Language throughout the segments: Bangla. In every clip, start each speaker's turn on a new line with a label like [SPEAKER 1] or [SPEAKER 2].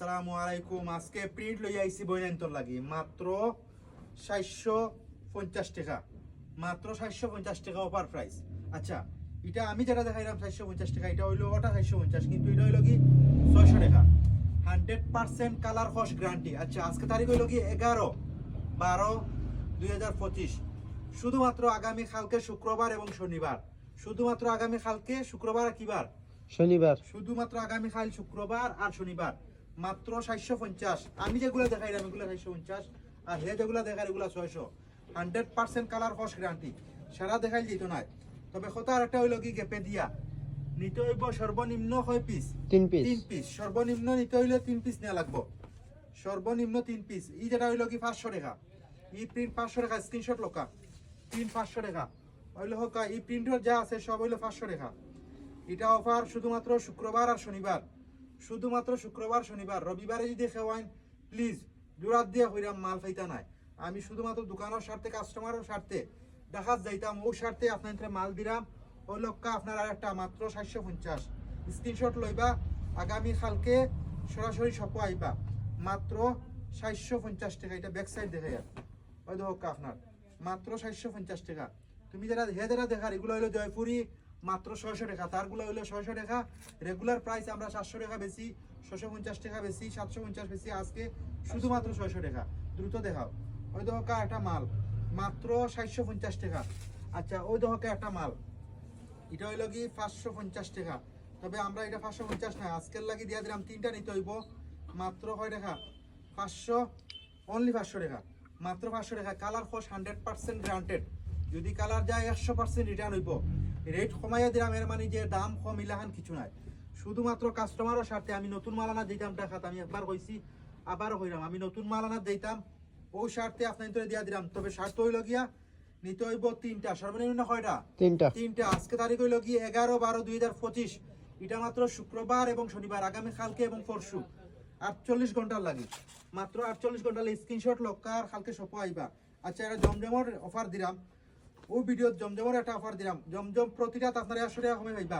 [SPEAKER 1] আসসালামু আলাইকুম। আজকে প্রিন্ট লই আইছি বইনান্তর লাগি মাত্র 750 টাকা, মাত্র 750 টাকা অফার প্রাইস। আচ্ছা, এটা আমি যেটা দেখাইলাম 750 টাকা, এটা হইলো ওটা 750, কিন্তু এটা হইলো কি 600 টাকা। 100% কালার ওয়াশ গ্যারান্টি। আচ্ছা, আজকে তারিখ হইলো কি 11/12/2025। শুধুমাত্র আগামী কালকে শুক্রবার এবং শনিবার, শুধুমাত্র আগামী কালকে শুক্রবার আর কিবার
[SPEAKER 2] শনিবার,
[SPEAKER 1] শুধুমাত্র আগামীকাল শুক্রবার আর শনিবার মাত্র 750। আমি যেগুলো দেখাইলাম এগুলো 750, আর হে যেগুলো দেখাই এগুলো 600। 100% কালার ওয়াশ গ্যারান্টি। সারা দেখাই যেত না। তবে কথা আর একটা হইলো কি গেপে দিয়া নিতে হইব সর্বনিম্ন 6 পিস,
[SPEAKER 2] 3
[SPEAKER 1] 3 পিস সর্বনিম্ন নিতে হইলে 3 পিস নেওয়া লাগবো, সর্বনিম্ন 3 পিস। এই যেটা হইলো কি 500 টাকা, এই প্রিন্ট 500 টাকা, স্ক্রিনশট লোকা প্রিন্ট 500 টাকা হইলো হোক। এই প্রিন্টের যা আছে সব হইলো 500 টাকা। এটা অফার শুধুমাত্র শুক্রবার আর শনিবার, শুধুমাত্র শুক্রবার শনিবার। রবিবারে যদি খেওয়াইন প্লিজ জোরাত দিয়ে হইরাম মাল ফাইতা নাই। আমি শুধুমাত্র দোকানের স্বার্থে, কাস্টমারের স্বার্থে দেখা যাইতাম, ও স্বার্থে আপনাদের মাল দিলাম। ওই লক্কা আপনার আর একটা মাত্র 750 স্ক্রিনশট লইবা, আগামী কালকে সরাসরি শপে আইবা মাত্র 750 টাকা। এটা ব্যাক সাইড দেখে ওই হোক আপনার মাত্র 750 টাকা। তুমি যারা হেদারা দেখার এগুলো হইলো জয়পুরি মাত্র 600 টাকা, তারগুলো হইলো 600 টাকা। রেগুলার প্রাইস আমরা 700 টাকা বেশি, 650 টাকা বেশি, 750 বেশি। আজকে শুধুমাত্র 600 টাকা। দ্রুত দেখাও। ওই দহকা একটা মাল মাত্র 750 টাকা। আচ্ছা, ওই দহকা একটা মাল এটা হইলো কি 550 টাকা। তবে আমরা এটা 550 না, আজকের লাগি দিয়া দিলাম, তিনটা নিতে হইব মাত্র কয় টাকা 500, অনলি 500 টাকা, মাত্র 500 টাকা। কালার ফস 100% গ্রান্টেড। যদি কালার যায় 100% রিটার্ন হইব। রেট কমাইয়া দিলাম, এর মানে যে দাম কম ইলাহান কিছু নাই। শুধুমাত্র কাস্টমারের স্বার্থে আমি নতুন মাল আনা দিতাম টাকাত, আমি একবার কইছি আবারও কইলাম, আমি নতুন মাল আনা দিতাম ওই স্বার্থে আপনাদের দিয়া দিলাম। তবে স্বার্থ হইল গিয়া নিতে হইব তিনটা, সর্বনিম্ন কয়টা? তিনটা। আজকে তারিখ হইল কি 11/12/2025। এটা মাত্র শুক্রবার এবং শনিবার, আগামী কালকে এবং পরশু 48 ঘন্টার লাগে, মাত্র 48 ঘন্টা লাগে। স্ক্রিনশট লক্কার কালকে সপ আইবা। আচ্ছা, এটা জমজমর অফার দিলাম, ও ভিডিও জমজমর একটা অফার দিলাম। জমজম প্রতিটা আপনারা 100 টাকা কমে পাইবা।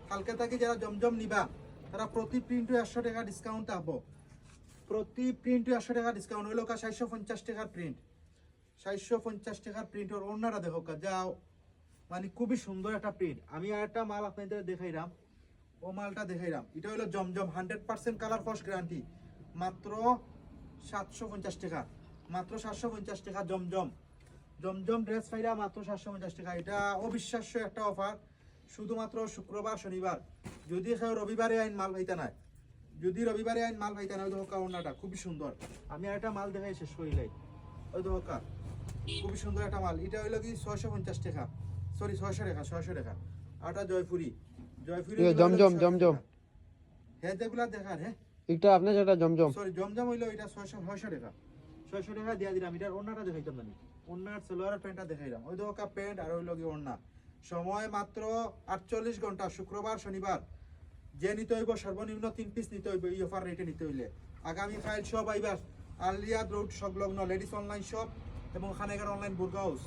[SPEAKER 1] কালকে থেকে যারা জমজম নিবা তারা প্রতি প্রিন্টে 100 টাকা ডিসকাউন্ট পাবো, প্রতি প্রিন্টে 100 টাকা ডিসকাউন্ট হইলো। 750 টাকার প্রিন্ট, 750 টাকার প্রিন্টের অন্যরা দেখো যাও, মানে খুবই সুন্দর একটা প্রিন্ট। আমি আর একটা মাল আপনাদের দেখাইলাম, ও মালটা দেখাইলাম। এটা হলো জমজম 100% কালার ওয়াশ গ্যারান্টি, মাত্র 750 টাকা, মাত্র 750 টাকা। জমজম জমজম ড্রেস ফাইরা মাত্র 750 টাকা। এটা অবিশ্বাস্য একটা অফার, শুধুমাত্র শুক্রবার শনিবার। যদি কেউ রবিবারে আইন মাল পাইতা নাই, যদি রবিবারে আইন মাল পাইতা না, ওই ধোকা ওনাটা খুবই সুন্দর। আমি আর একটা মাল দেখাই শেষ করিলাই, ওই ধোকা খুবই সুন্দর একটা মাল। এটা হইলো কি 650 টাকা, সরি 600 টাকা, 600 টাকা। আর এটা জয়পুরি, জয়পুরি
[SPEAKER 2] জমজম
[SPEAKER 1] হ্যাঁ যেগুলা দেখার। হ্যাঁ,
[SPEAKER 2] এটা আপনার যেটা জমজম,
[SPEAKER 1] সরি জমজম হইলো এটা 600 টাকা, 600 টাকা দিয়া দিলাম। এটার ওন্নাটা দেখাইতাম না, ওন্নার সালোয়ার প্যান্টটা দেখাইলাম। ওই দোকা প্যান্ট আর হইলো কি ওন্না। সময় মাত্র 48 ঘন্টা, শুক্রবার শনিবার। যে নিতে হইব সর্বনিম্ন 3 পিস নিতে হইব এই অফার রেটে নিতে হইলে। আগামী ফাইল সব আইবার আলিয়াদ রোড সংলগ্ন লেডিস অনলাইন শপ এবং খানেগার অনলাইন বুরগা হাউস।